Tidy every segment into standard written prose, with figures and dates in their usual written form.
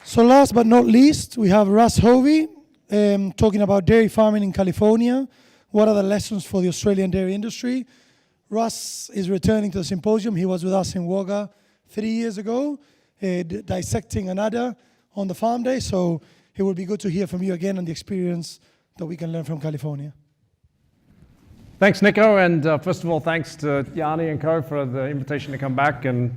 So last but not least, we have Russ Hovey talking about dairy farming in California. What are the lessons for the Australian dairy industry? Russ is returning to the symposium. He was with us in Wagga 3 years ago, dissecting an udder on the farm day. So it would be good to hear from you again on the experience that we can learn from California. Thanks, Nico, and first of all, thanks to Yanni and co for the invitation to come back and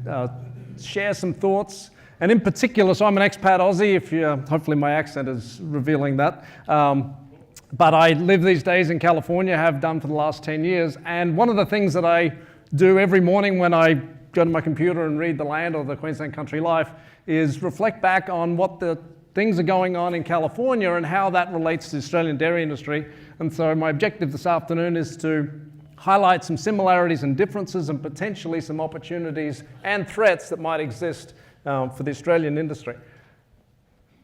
share some thoughts. And in particular, so I'm an expat Aussie, if you, hopefully my accent is revealing that. But I live these days in California, have done for the last 10 years. And one of the things that I do every morning when I go to my computer and read The Land or the Queensland Country Life is reflect back on what the things are going on in California and how that relates to the Australian dairy industry. And so my objective this afternoon is to highlight some similarities and differences and potentially some opportunities and threats that might exist for the Australian industry.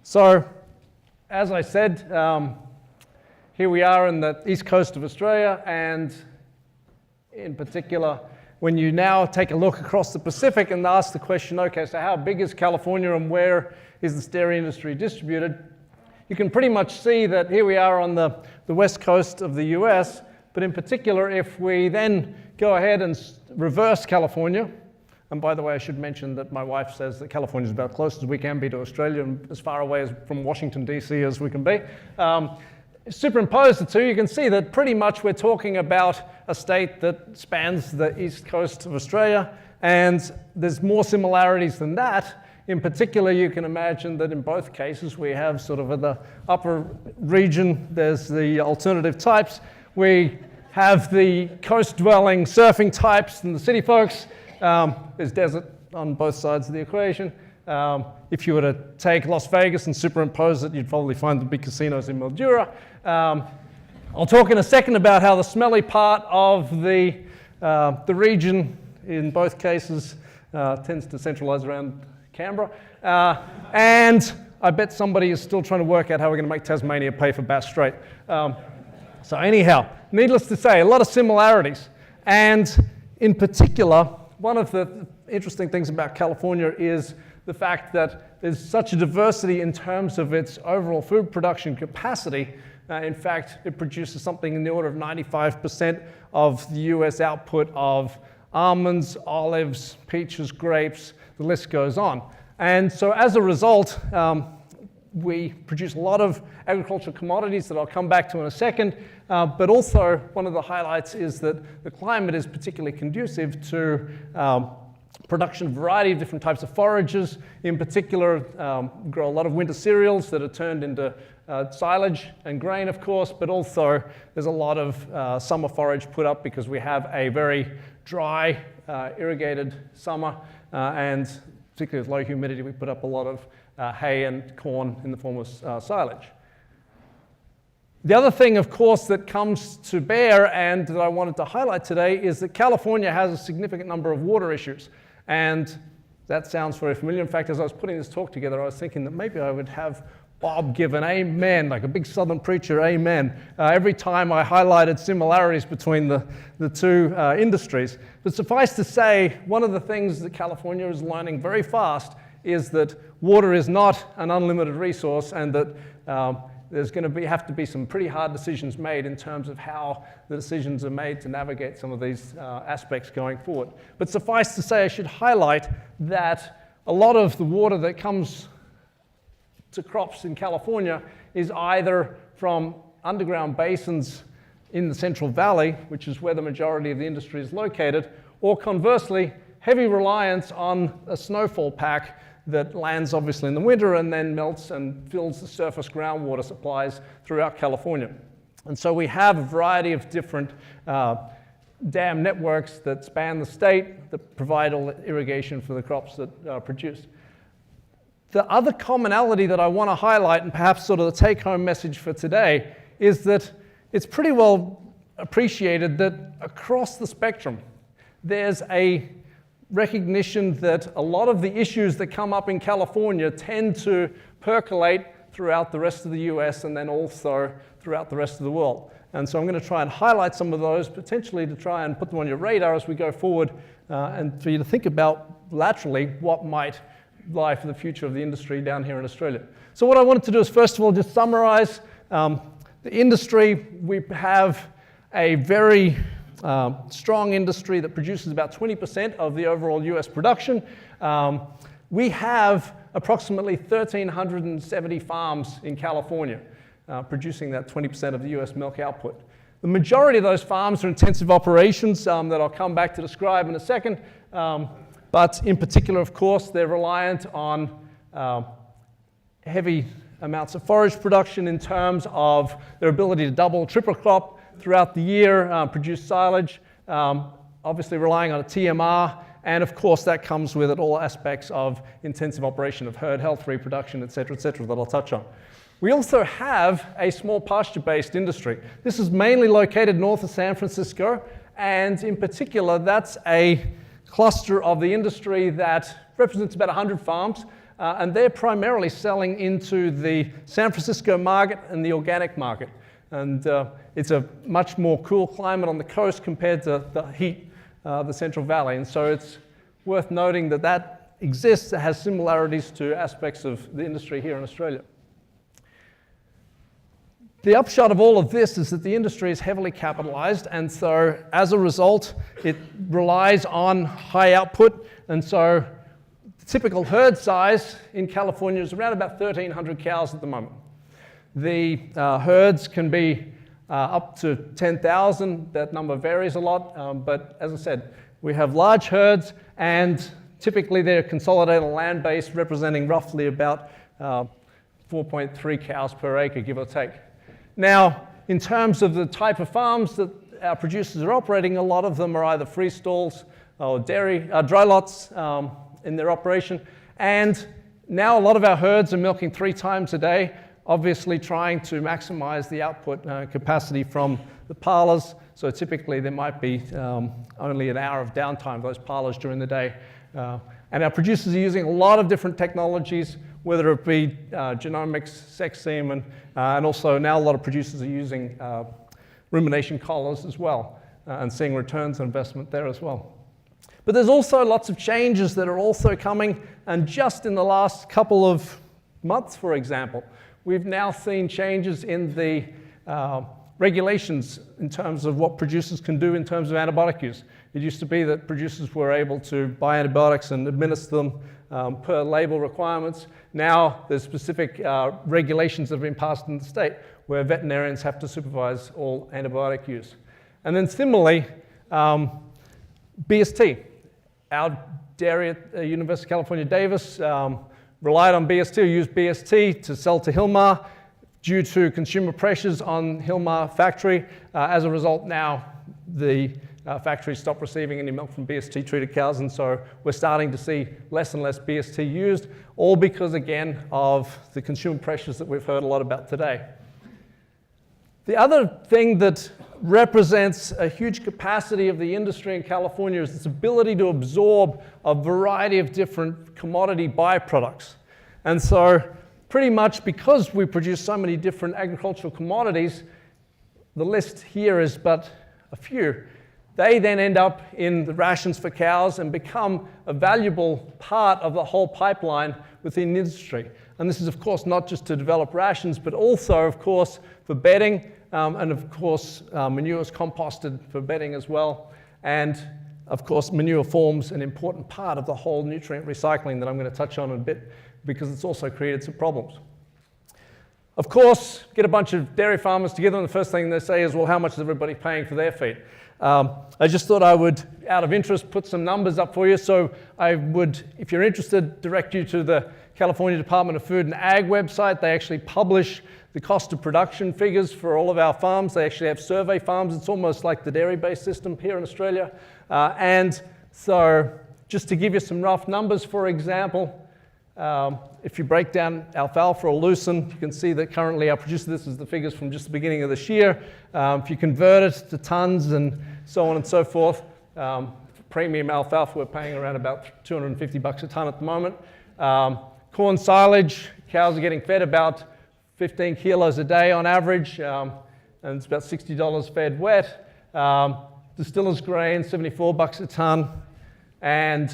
So, as I said, here we are in the east coast of Australia, and in particular, when you now take a look across the Pacific and ask the question, okay, so how big is California and where is this dairy industry distributed? You can pretty much see that here we are on the west coast of the US, but in particular, if we then go ahead and reverse California, and by the way, I should mention that my wife says that California is about close as we can be to Australia and as far away from Washington, DC as we can be. Superimpose the two, you can see that pretty much we're talking about a state that spans the east coast of Australia, and there's more similarities than that. In particular, you can imagine that in both cases we have sort of at the upper region, there's the alternative types. We have the coast-dwelling surfing types and the city folks. There's desert on both sides of the equation. If you were to take Las Vegas and superimpose it, you'd probably find the big casinos in Mildura. I'll talk in a second about how the smelly part of the region, in both cases, tends to centralize around Canberra. And I bet somebody is still trying to work out how we're going to make Tasmania pay for Bass Strait. So anyhow, needless to say, a lot of similarities. And in particular, one of the interesting things about California is the fact that there's such a diversity in terms of its overall food production capacity. In fact, it produces something in the order of 95% of the US output of almonds, olives, peaches, grapes, the list goes on. And so as a result, we produce a lot of agricultural commodities that I'll come back to in a second, but also one of the highlights is that the climate is particularly conducive to production of a variety of different types of forages. In particular, grow a lot of winter cereals that are turned into silage and grain, of course, but also there's a lot of summer forage put up because we have a very dry, irrigated summer, and particularly with low humidity, we put up a lot of hay and corn in the form of silage. The other thing, of course, that comes to bear and that I wanted to highlight today is that California has a significant number of water issues. And that sounds very familiar. In fact, as I was putting this talk together, I was thinking that maybe I would have Bob give an amen, like a big Southern preacher, amen, every time I highlighted similarities between the two industries. But suffice to say, one of the things that California is learning very fast is that water is not an unlimited resource, and that there's going to have to be some pretty hard decisions made in terms of how the decisions are made to navigate some of these aspects going forward. But suffice to say, I should highlight that a lot of the water that comes to crops in California is either from underground basins in the Central Valley, which is where the majority of the industry is located, or conversely, heavy reliance on a snowfall pack that lands obviously in the winter and then melts and fills the surface groundwater supplies throughout California. And so we have a variety of different dam networks that span the state that provide all the irrigation for the crops that are produced. The other commonality that I want to highlight, and perhaps sort of the take-home message for today, is that it's pretty well appreciated that across the spectrum, there's a recognition that a lot of the issues that come up in California tend to percolate throughout the rest of the US and then also throughout the rest of the world. And so I'm going to try and highlight some of those, potentially to try and put them on your radar as we go forward, and for you to think about laterally what might lie for the future of the industry down here in Australia. So what I wanted to do is first of all just summarize the industry. We have a very strong industry that produces about 20% of the overall US production. We have approximately 1,370 farms in California producing that 20% of the US milk output. The majority of those farms are intensive operations that I'll come back to describe in a second. But in particular, of course, they're reliant on heavy amounts of forage production in terms of their ability to double, triple crop throughout the year, produce silage, obviously relying on a TMR, and of course that comes with it all aspects of intensive operation of herd health, reproduction, et cetera, that I'll touch on. We also have a small pasture-based industry. This is mainly located north of San Francisco, and in particular, that's a cluster of the industry that represents about 100 farms, and they're primarily selling into the San Francisco market and the organic market. And it's a much more cool climate on the coast compared to the heat of the Central Valley. And so it's worth noting that that exists, that has similarities to aspects of the industry here in Australia. The upshot of all of this is that the industry is heavily capitalized, and so as a result, it relies on high output, and so the typical herd size in California is around about 1,300 cows at the moment. The herds can be up to 10,000. That number varies a lot, but as I said, we have large herds, and typically they're consolidated land base representing roughly about 4.3 cows per acre, give or take. Now, in terms of the type of farms that our producers are operating, a lot of them are either free stalls or dry lots in their operation. And now a lot of our herds are milking 3 times a day, obviously trying to maximize the output capacity from the parlors. So typically there might be only an hour of downtime, those parlors during the day. And our producers are using a lot of different technologies, whether it be genomics, sex semen, and also now a lot of producers are using rumination collars as well, and seeing returns on investment there as well. But there's also lots of changes that are also coming, and just in the last couple of months, for example, we've now seen changes in the regulations in terms of what producers can do in terms of antibiotic use. It used to be that producers were able to buy antibiotics and administer them per label requirements. Now there's specific regulations that have been passed in the state where veterinarians have to supervise all antibiotic use. And then similarly, BST. Our dairy at University of California, Davis relied on BST, or used BST to sell to Hilmar due to consumer pressures on Hilmar factory. As a result, now the factories stopped receiving any milk from BST treated cows, and so we're starting to see less and less BST used, all because, again, of the consumer pressures that we've heard a lot about today. The other thing that represents a huge capacity of the industry in California is its ability to absorb a variety of different commodity byproducts. And so pretty much because we produce so many different agricultural commodities, the list here is but a few. They then end up in the rations for cows and become a valuable part of the whole pipeline within the industry. And this is, of course, not just to develop rations, but also, of course, for bedding, and of course, manure is composted for bedding as well. And of course, manure forms an important part of the whole nutrient recycling that I'm going to touch on in a bit, because it's also created some problems. Of course, get a bunch of dairy farmers together, and the first thing they say is, well, how much is everybody paying for their feed? I just thought I would, out of interest, put some numbers up for you. So I would, if you're interested, direct you to the California Department of Food and Ag website. They actually publish the cost of production figures for all of our farms. They actually have survey farms. It's almost like the dairy-based system here in Australia. And so just to give you some rough numbers, for example, if you break down alfalfa or lucerne, you can see that currently our producer, this is the figures from just the beginning of this year. If you convert it to tons and so on and so forth, premium alfalfa, we're paying around about $250 a ton at the moment. Corn silage, cows are getting fed about 15 kilos a day on average, and it's about $60 fed wet. Distiller's grain, $74 a ton, and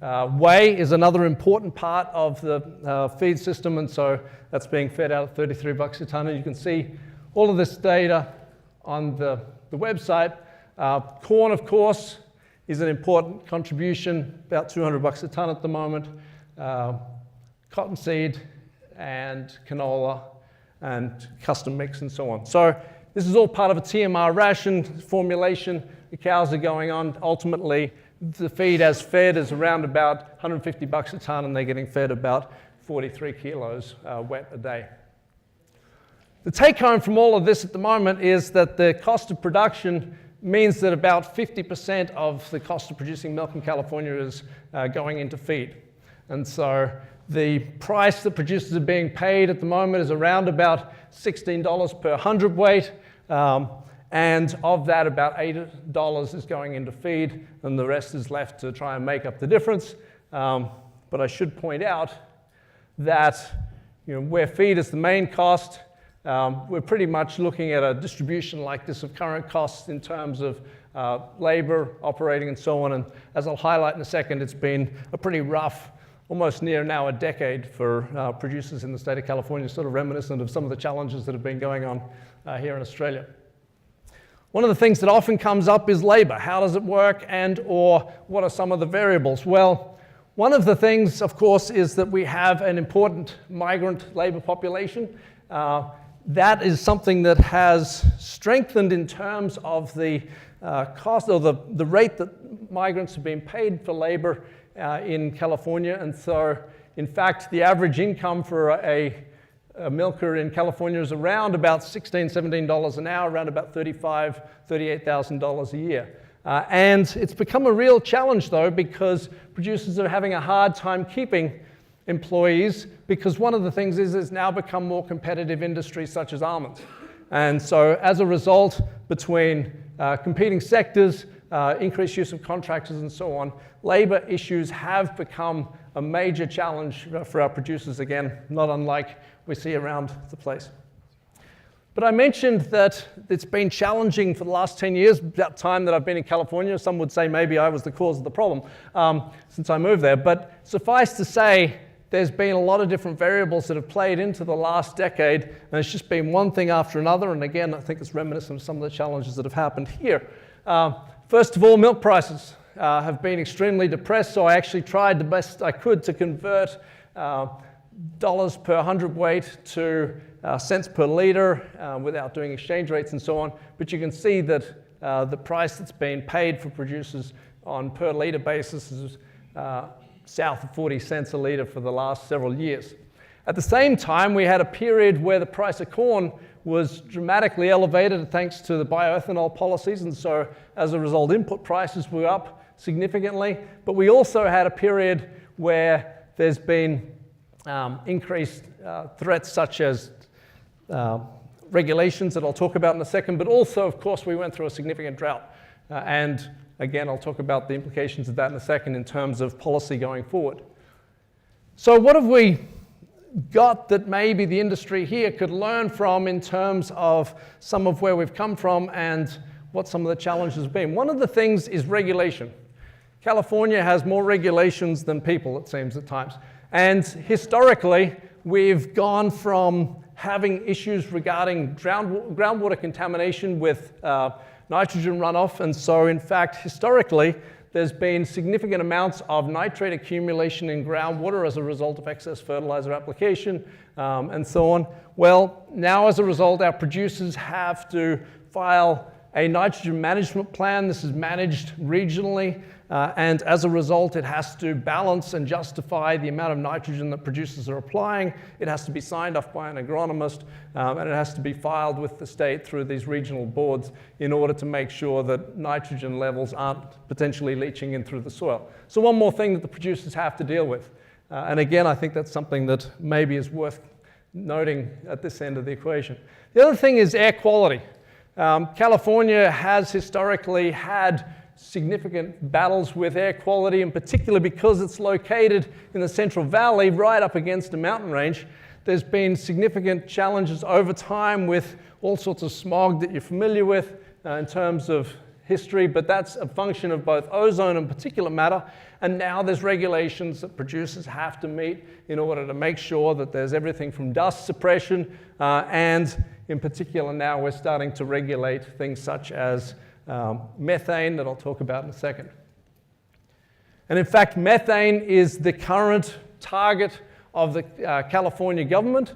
Whey is another important part of the feed system, and so that's being fed out at 33 bucks a ton. And you can see all of this data on the website. Corn, of course, is an important contribution, about 200 bucks a ton at the moment. Cottonseed and canola and custom mix and so on. So this is all part of a TMR ration formulation. The cows are going on. Ultimately, the feed as fed is around about 150 bucks a ton, and they're getting fed about 43 kilos wet a day. The take home from all of this at the moment is that the cost of production means that about 50% of the cost of producing milk in California is going into feed. And so the price that producers are being paid at the moment is around about $16 per hundredweight. And of that, about $8 is going into feed, and the rest is left to try and make up the difference. But I should point out that where feed is the main cost, we're pretty much looking at a distribution like this of current costs in terms of labor, operating, and so on. And as I'll highlight in a second, it's been a pretty rough, almost near now a decade for producers in the state of California, sort of reminiscent of some of the challenges that have been going on here in Australia. One of the things that often comes up is labor. How does it work, and or what are some of the variables? Well, one of the things, of course, is that we have an important migrant labor population. That is something that has strengthened in terms of the cost or the rate that migrants are being paid for labor in California. And so, in fact, the average income for a milker in California is around about $16, $17 an hour, around about $35,000, $38,000 a year. And it's become a real challenge, though, because producers are having a hard time keeping employees, because one of the things is it's now become more competitive industries such as almonds. And so as a result, between competing sectors, increased use of contractors and so on, labor issues have become a major challenge for our producers, again, not unlike we see around the place. But I mentioned that it's been challenging for the last 10 years, that time that I've been in California. Some would say maybe I was the cause of the problem since I moved there. But suffice to say, there's been a lot of different variables that have played into the last decade, and it's just been one thing after another. And again, I think it's reminiscent of some of the challenges that have happened here. First of all, milk prices have been extremely depressed, so I actually tried the best I could to convert dollars per hundredweight to cents per liter without doing exchange rates and so on. But you can see that the price that's being paid for producers on per liter basis is south of 40 cents a liter for the last several years. At the same time, we had a period where the price of corn was dramatically elevated thanks to the bioethanol policies, and so as a result, input prices were up significantly. But we also had a period where there's been increased threats such as regulations that I'll talk about in a second, but also, of course, we went through a significant drought. And again, I'll talk about the implications of that in a second in terms of policy going forward. So what have we got that maybe the industry here could learn from in terms of some of where we've come from and what some of the challenges have been? One of the things is regulation. California has more regulations than people, it seems at times. And historically, we've gone from having issues regarding groundwater contamination with nitrogen runoff. And so, in fact, historically, there's been significant amounts of nitrate accumulation in groundwater as a result of excess fertilizer application and so on. Well, now as a result, our producers have to file a nitrogen management plan. This is managed regionally, and as a result, it has to balance and justify the amount of nitrogen that producers are applying. It has to be signed off by an agronomist, and it has to be filed with the state through these regional boards in order to make sure that nitrogen levels aren't potentially leaching in through the soil. So one more thing that the producers have to deal with. And again, I think that's something that maybe is worth noting at this end of the equation. The other thing is air quality. California has historically had significant battles with air quality, in particular because it's located in the Central Valley right up against a mountain range. There's been significant challenges over time with all sorts of smog that you're familiar with in terms of history, but that's a function of both ozone and particulate matter. And now there's regulations that producers have to meet in order to make sure that there's everything from dust suppression, and in particular now we're starting to regulate things such as methane that I'll talk about in a second. And in fact, methane is the current target of the California government.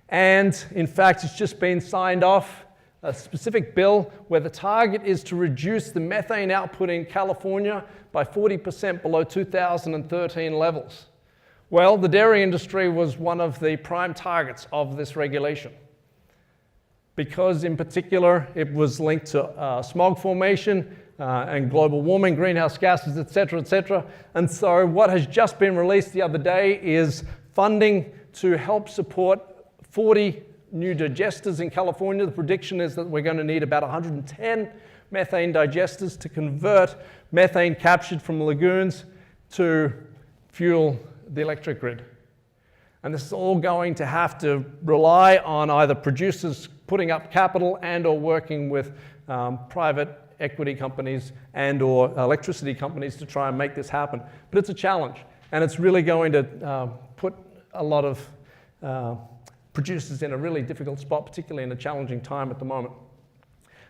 And in fact, it's just been signed off, a specific bill where the target is to reduce the methane output in California by 40% below 2013 levels. Well, the dairy industry was one of the prime targets of this regulation, because in particular it was linked to smog formation and global warming, greenhouse gases, et cetera, and so what has just been released the other day is funding to help support 40 new digesters in California. The prediction is that we're going to need about 110 methane digesters to convert methane captured from lagoons to fuel the electric grid. And this is all going to have to rely on either producers putting up capital and or working with private equity companies and or electricity companies to try and make this happen. But it's a challenge, and it's really going to put a lot of producers in a really difficult spot, particularly in a challenging time at the moment.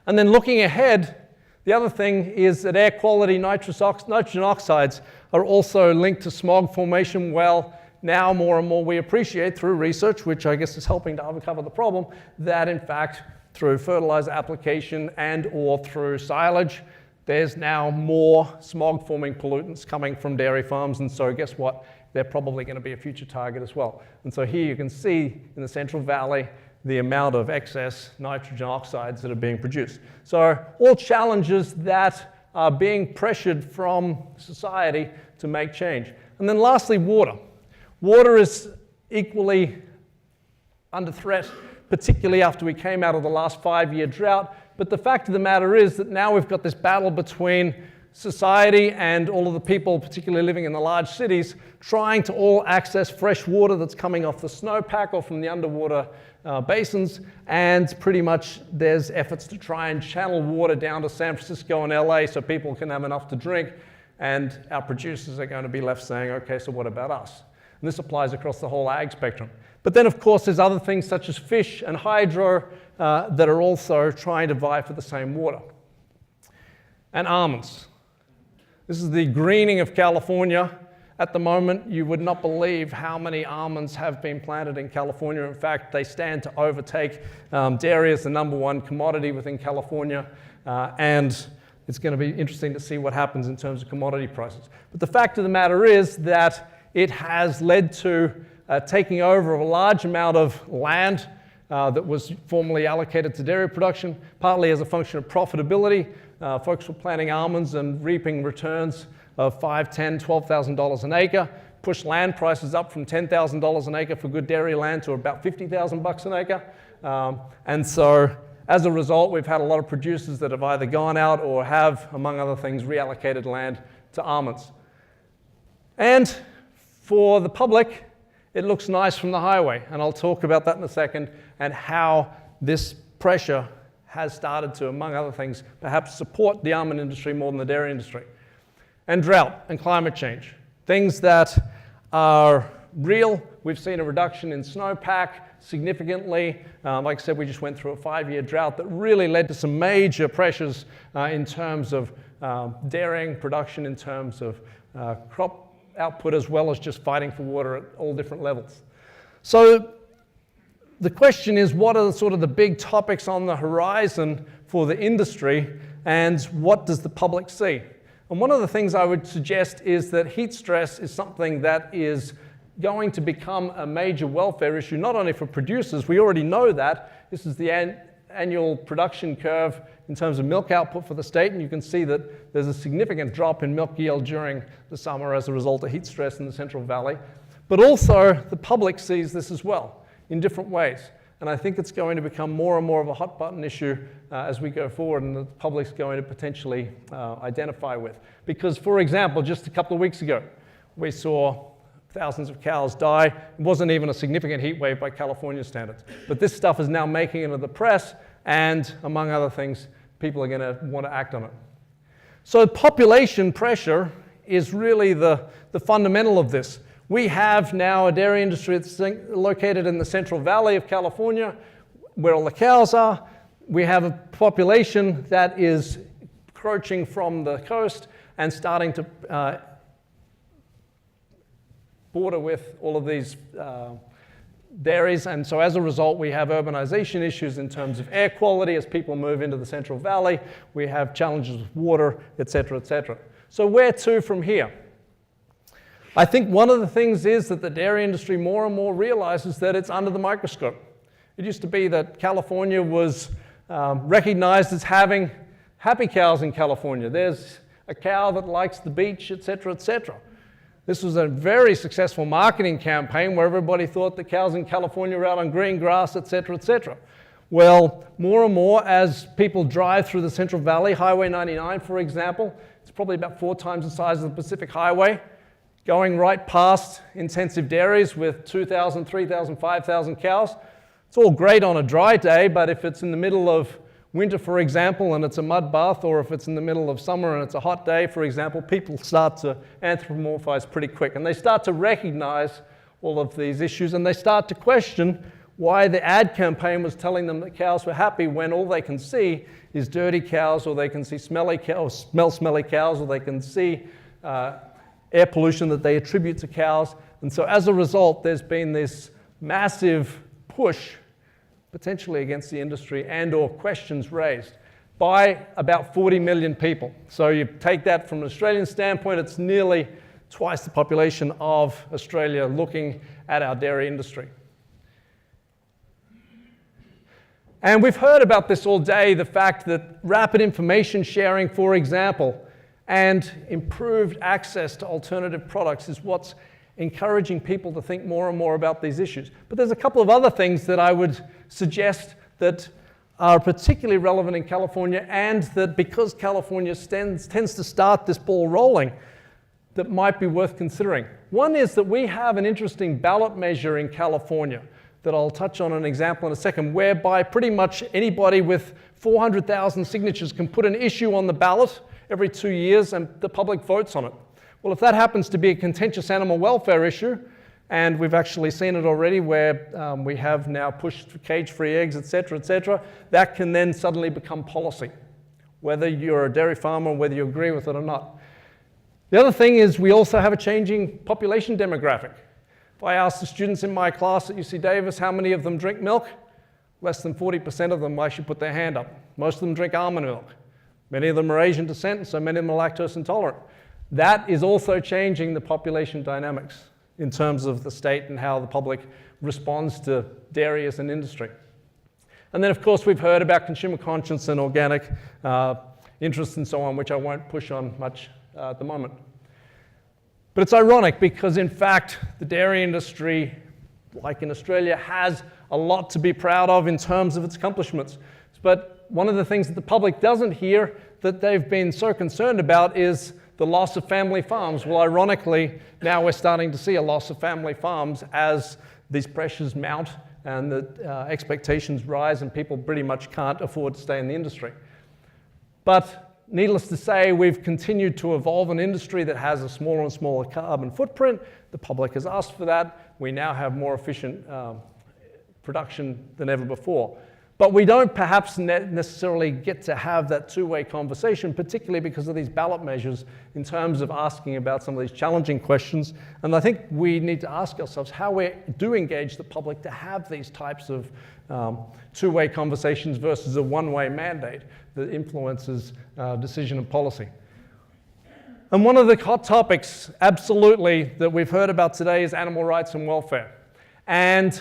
And then looking ahead, the other thing is that air quality nitrogen oxides are also linked to smog formation. Well, now more and more we appreciate through research, which I guess is helping to uncover the problem, that in fact through fertilizer application and or through silage, there's now more smog forming pollutants coming from dairy farms, and so guess what? They're probably going to be a future target as well. And so here you can see in the Central Valley the amount of excess nitrogen oxides that are being produced. So all challenges that are being pressured from society to make change. And then lastly, water. Water is equally under threat, particularly after we came out of the last 5-year drought. But the fact of the matter is that now we've got this battle between society and all of the people, particularly living in the large cities, trying to all access fresh water that's coming off the snowpack or from the underwater basins, and pretty much there's efforts to try and channel water down to San Francisco and LA so people can have enough to drink, and our producers are going to be left saying, okay, so what about us? And this applies across the whole ag spectrum. But then of course there's other things such as fish and hydro that are also trying to vie for the same water. And almonds. This is the greening of California. At the moment, you would not believe how many almonds have been planted in California. In fact, they stand to overtake dairy as the #1 commodity within California. And it's going to be interesting to see what happens in terms of commodity prices. But the fact of the matter is that it has led to taking over of a large amount of land that was formerly allocated to dairy production, partly as a function of profitability. Folks were planting almonds and reaping returns of $5,000, $10,000, $12,000 an acre, pushed land prices up from $10,000 an acre for good dairy land to about $50,000 an acre. And so as a result, we've had a lot of producers that have either gone out or have, among other things, reallocated land to almonds. And for the public, it looks nice from the highway, and I'll talk about that in a second, and how this pressure has started to, among other things, perhaps support the almond industry more than the dairy industry. And drought and climate change, things that are real. We've seen a reduction in snowpack significantly. Like I said, we just went through a 5-year drought that really led to some major pressures in terms of dairying production, in terms of crop output, as well as just fighting for water at all different levels. So the question is, what are sort of the big topics on the horizon for the industry, and what does the public see? And one of the things I would suggest is that heat stress is something that is going to become a major welfare issue, not only for producers. We already know that. This is the annual production curve in terms of milk output for the state, and you can see that there's a significant drop in milk yield during the summer as a result of heat stress in the Central Valley. But also, the public sees this as well in different ways. And I think it's going to become more and more of a hot button issue as we go forward, and the public's going to potentially identify with. Because, for example, just a couple of weeks ago, we saw thousands of cows die. It wasn't even a significant heat wave by California standards. But this stuff is now making it into the press, and among other things, people are going to want to act on it. So population pressure is really the fundamental of this. We have now a dairy industry that's located in the Central Valley of California, where all the cows are. We have a population that is encroaching from the coast and starting to border with all of these dairies. And so as a result, we have urbanization issues in terms of air quality as people move into the Central Valley. We have challenges with water, et cetera, et cetera. So where to from here? I think one of the things is that the dairy industry more and more realizes that it's under the microscope. It used to be that California was recognized as having happy cows in California. There's a cow that likes the beach, et cetera, et cetera. This was a very successful marketing campaign where everybody thought the cows in California were out on green grass, et cetera, et cetera. Well, more and more as people drive through the Central Valley, Highway 99, for example, it's probably about 4 times the size of the Pacific Highway, going right past intensive dairies with 2,000, 3,000, 5,000 cows. It's all great on a dry day, but if it's in the middle of winter, for example, and it's a mud bath, or if it's in the middle of summer and it's a hot day, for example, people start to anthropomorphize pretty quick. And they start to recognize all of these issues, and they start to question why the ad campaign was telling them that cows were happy when all they can see is dirty cows, or they can see smelly cows, smell smelly cows, or they can see air pollution that they attribute to cows. And so as a result, there's been this massive push potentially against the industry and or questions raised by about 40 million people. So you take that from an Australian standpoint, it's nearly twice the population of Australia looking at our dairy industry. And we've heard about this all day, the fact that rapid information sharing, for example, and improved access to alternative products is what's encouraging people to think more and more about these issues. But there's a couple of other things that I would suggest that are particularly relevant in California, and that because California tends to start this ball rolling, that might be worth considering. One is that we have an interesting ballot measure in California that I'll touch on an example in a second, whereby pretty much anybody with 400,000 signatures can put an issue on the ballot every 2 years and the public votes on it. Well, if that happens to be a contentious animal welfare issue, and we've actually seen it already where we have now pushed for cage-free eggs, et cetera, that can then suddenly become policy, whether you're a dairy farmer or whether you agree with it or not. The other thing is we also have a changing population demographic. If I ask the students in my class at UC Davis how many of them drink milk, less than 40% of them actually put their hand up. Most of them drink almond milk. Many of them are Asian descent, and so many of them are lactose intolerant. That is also changing the population dynamics in terms of the state and how the public responds to dairy as an industry. And then, of course, we've heard about consumer conscience and organic interests and so on, which I won't push on much at the moment. But it's ironic because, in fact, the dairy industry, like in Australia, has a lot to be proud of in terms of its accomplishments. But one of the things that the public doesn't hear that they've been so concerned about is the loss of family farms. Well, ironically, now we're starting to see a loss of family farms as these pressures mount and the expectations rise and people pretty much can't afford to stay in the industry. But needless to say, we've continued to evolve an industry that has a smaller and smaller carbon footprint. The public has asked for that. We now have more efficient production than ever before. But we don't perhaps necessarily get to have that two-way conversation, particularly because of these ballot measures in terms of asking about some of these challenging questions. And I think we need to ask ourselves how we do engage the public to have these types of two-way conversations versus a one-way mandate that influences decision and policy. And one of the hot topics, absolutely, that we've heard about today is animal rights and welfare. And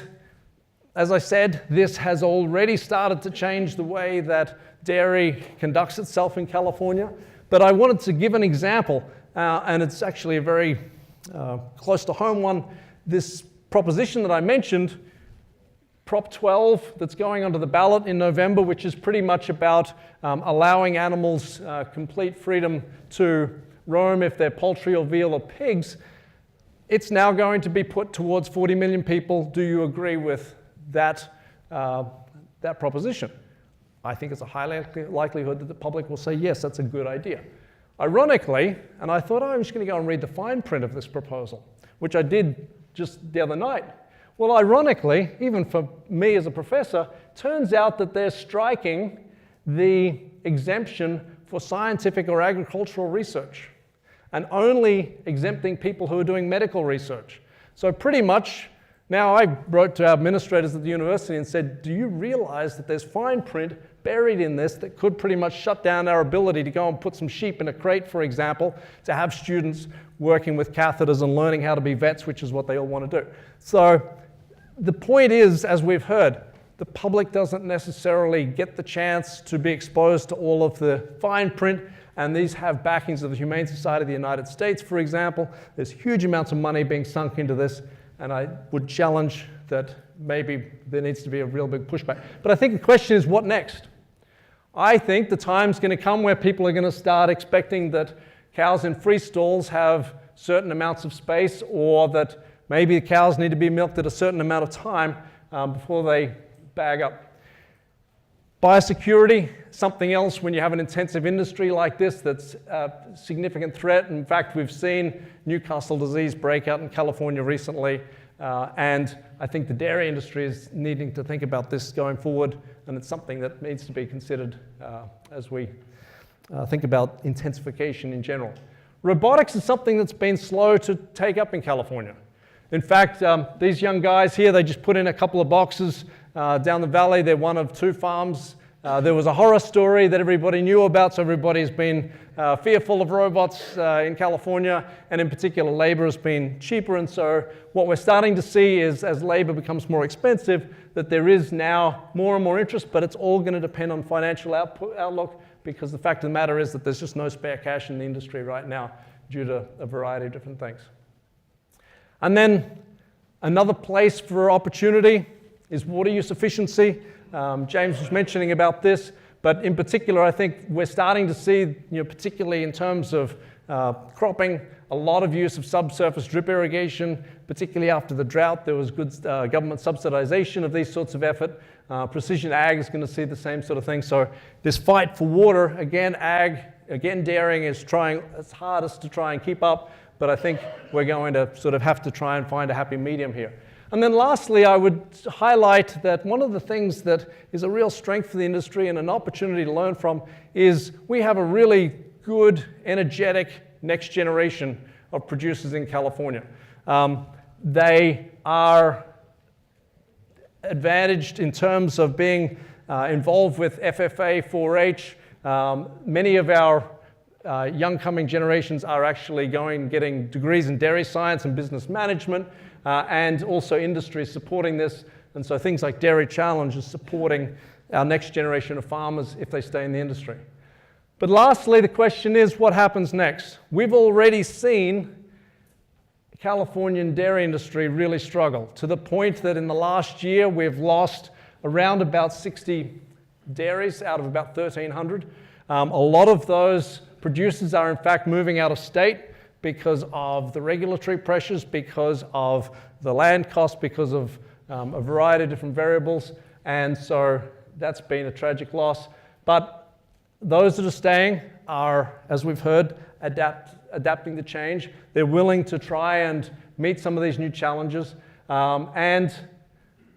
as I said, this has already started to change the way that dairy conducts itself in California. But I wanted to give an example, and it's actually a very close to home one. This proposition that I mentioned, Prop 12, that's going onto the ballot in November, which is pretty much about allowing animals complete freedom to roam if they're poultry or veal or pigs. It's now going to be put towards 40 million people. Do you agree with that proposition? I think it's a high likelihood that the public will say, yes, that's a good idea. Ironically, and I thought, I'm just going to go and read the fine print of this proposal, which I did just the other night. Well, ironically, even for me as a professor, turns out that they're striking the exemption for scientific or agricultural research and only exempting people who are doing medical research. So pretty much, now I wrote to our administrators at the university and said, do you realize that there's fine print buried in this that could pretty much shut down our ability to go and put some sheep in a crate, for example, to have students working with catheters and learning how to be vets, which is what they all want to do. So the point is, as we've heard, the public doesn't necessarily get the chance to be exposed to all of the fine print, and these have backings of the Humane Society of the United States, for example. There's huge amounts of money being sunk into this, and I would challenge that maybe there needs to be a real big pushback. But I think the question is, what next? I think the time's going to come where people are going to start expecting that cows in free stalls have certain amounts of space, or that maybe the cows need to be milked at a certain amount of time before they bag up. Biosecurity, something else when you have an intensive industry like this that's a significant threat. In fact, we've seen Newcastle disease break out in California recently, and I think the dairy industry is needing to think about this going forward, and it's something that needs to be considered as we think about intensification in general. Robotics is something that's been slow to take up in California. In fact, these young guys here, they just put in a couple of boxes down the valley. They're one of 2 farms. There was a horror story that everybody knew about, so everybody's been fearful of robots in California, and in particular labor has been cheaper. And so what we're starting to see is, as labor becomes more expensive, that there is now more and more interest, but it's all going to depend on financial outlook, because the fact of the matter is that there's just no spare cash in the industry right now due to a variety of different things. And then another place for opportunity is water use efficiency. James was mentioning about this, but in particular, I think we're starting to see, particularly in terms of cropping, a lot of use of subsurface drip irrigation, particularly after the drought. There was good government subsidization of these sorts of effort. Precision ag is going to see the same sort of thing. So this fight for water, again, dairying is trying its hardest to try and keep up, but I think we're going to sort of have to try and find a happy medium here. And then lastly, I would highlight that one of the things that is a real strength for the industry and an opportunity to learn from is we have a really good, energetic next generation of producers in California. They are advantaged in terms of being involved with FFA, 4-H. Many of our young coming generations are actually getting degrees in dairy science and business management, and also industry supporting this. And so things like Dairy Challenge is supporting our next generation of farmers if they stay in the industry. But lastly, the question is, what happens next? We've already seen the Californian dairy industry really struggle, to the point that in the last year we've lost around about 60 dairies out of about 1,300. A lot of those producers are in fact moving out of state because of the regulatory pressures, because of the land cost, because of a variety of different variables, and so that's been a tragic loss. But those that are staying are, as we've heard, adapting to change. They're willing to try and meet some of these new challenges, and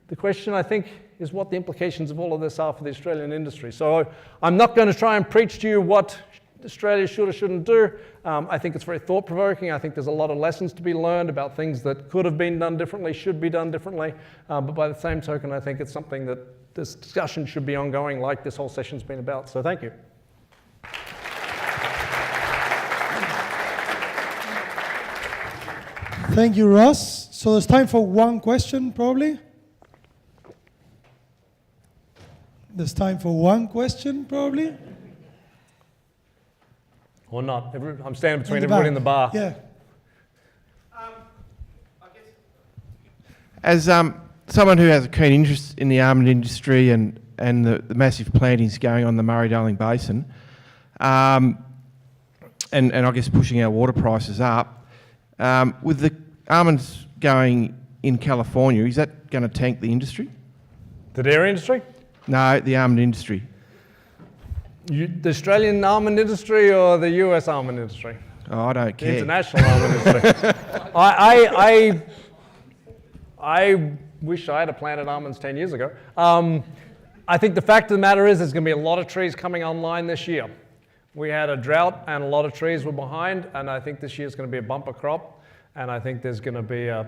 the question, I think, is what the implications of all of this are for the Australian industry. So I'm not going to try and preach to you what Australia should or shouldn't do. I think it's very thought-provoking. I think there's a lot of lessons to be learned about things that could have been done differently, should be done differently. But by the same token, I think it's something that this discussion should be ongoing, like this whole session's been about. So thank you. Thank you, Russ. So there's time for one question, probably. There's time for one question, probably. Or not. I'm standing between In the everybody back. in the bar. Yeah. As someone who has a keen interest in the almond industry and the massive plantings going on in the Murray-Darling Basin, and I guess pushing our water prices up, with the almonds going in California, is that going to tank the industry? The dairy industry? No, the almond industry. The Australian almond industry or the US almond industry? Oh, I don't The care. international almond industry. I wish I had planted almonds 10 years ago. I think the fact of the matter is there's going to be a lot of trees coming online this year. We had a drought and a lot of trees were behind, and I think this year is going to be a bumper crop, and I think there's going to be a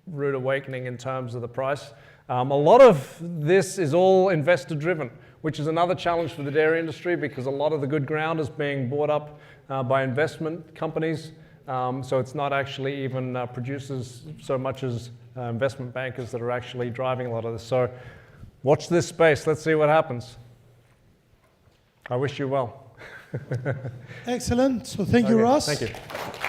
rude awakening in terms of the price. A lot of this is all investor driven, which is another challenge for the dairy industry because a lot of the good ground is being bought up by investment companies. So it's not actually even producers so much as investment bankers that are actually driving a lot of this. So watch this space. Let's see what happens. I wish you well. Excellent. So thank you, Russ. Thank you.